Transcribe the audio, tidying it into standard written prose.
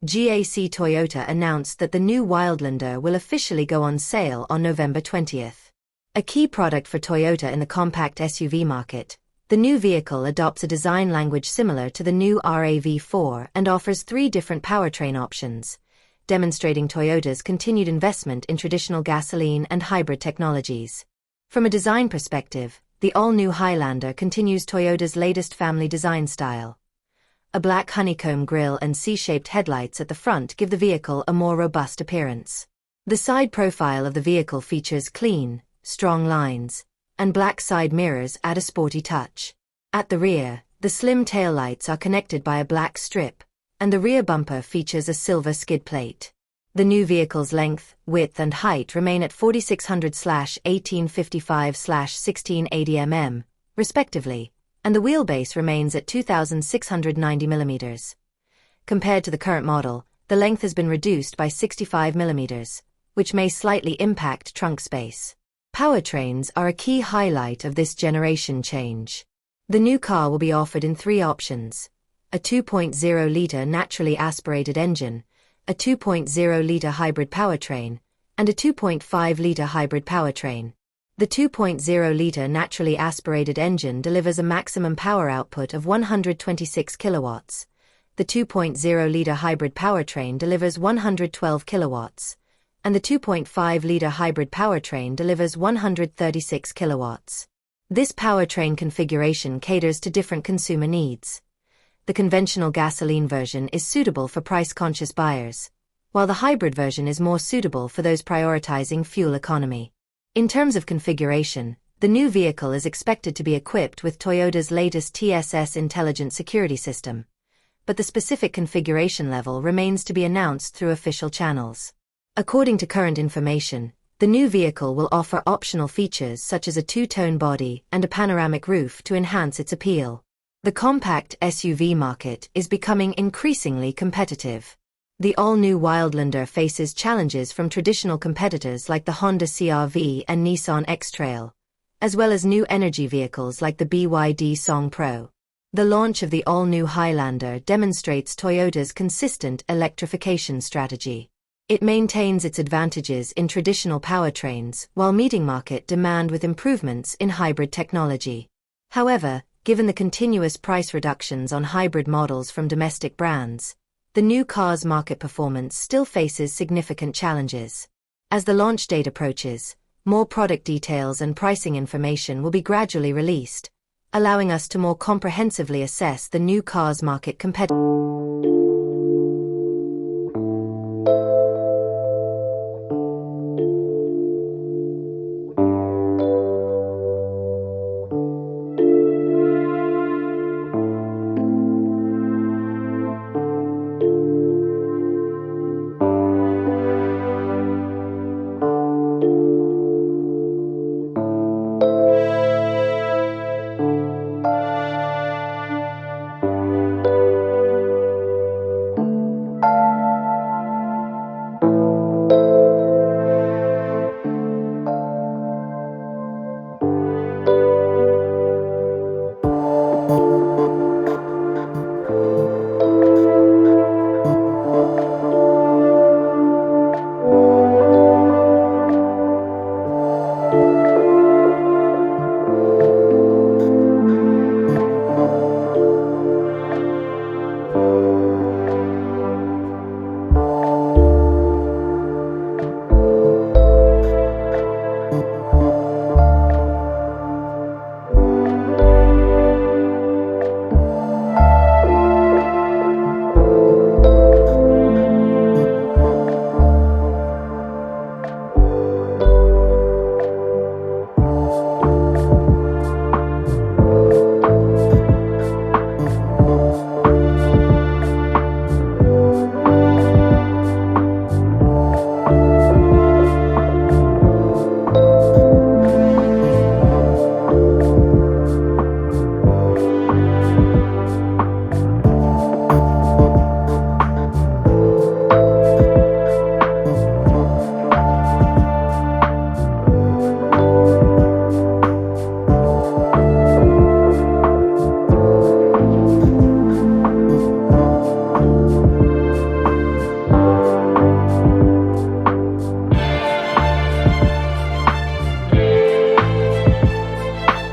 GAC Toyota announced that the new Wildlander will officially go on sale on November 20th. A key product for Toyota in the compact SUV market, the new vehicle adopts a design language similar to the new RAV4 and offers 3 different powertrain options, demonstrating Toyota's continued investment in traditional gasoline and hybrid technologies. From a design perspective, the all-new Highlander continues Toyota's latest family design style. A black honeycomb grille and C-shaped headlights at the front give the vehicle a more robust appearance. The side profile of the vehicle features clean, strong lines, and black side mirrors add a sporty touch. At the rear, the slim taillights are connected by a black strip, and the rear bumper features a silver skid plate. The new vehicle's length, width and height remain at 4600/1855/1680 mm, respectively, and the wheelbase remains at 2690 mm. Compared to the current model, the length has been reduced by 65 mm, which may slightly impact trunk space. Powertrains are a key highlight of this generation change. The new car will be offered in 3 options: a 2.0-liter naturally aspirated engine, a 2.0-liter hybrid powertrain, and a 2.5-liter hybrid powertrain. The 2.0-liter naturally aspirated engine delivers a maximum power output of 126 kilowatts. The 2.0-liter hybrid powertrain delivers 112 kilowatts, and the 2.5-liter hybrid powertrain delivers 136 kilowatts. This powertrain configuration caters to different consumer needs. The conventional gasoline version is suitable for price-conscious buyers, while the hybrid version is more suitable for those prioritizing fuel economy. In terms of configuration, the new vehicle is expected to be equipped with Toyota's latest TSS intelligent security system, but the specific configuration level remains to be announced through official channels. According to current information, the new vehicle will offer optional features such as a 2-tone body and a panoramic roof to enhance its appeal. The compact SUV market is becoming increasingly competitive. The all-new Wildlander faces challenges from traditional competitors like the Honda CR-V and Nissan X-Trail, as well as new energy vehicles like the BYD Song Pro. The launch of the all-new Highlander demonstrates Toyota's consistent electrification strategy. It maintains its advantages in traditional powertrains while meeting market demand with improvements in hybrid technology. However, given the continuous price reductions on hybrid models from domestic brands, the new car's market performance still faces significant challenges. As the launch date approaches, more product details and pricing information will be gradually released, allowing us to more comprehensively assess the new car's market competitiveness.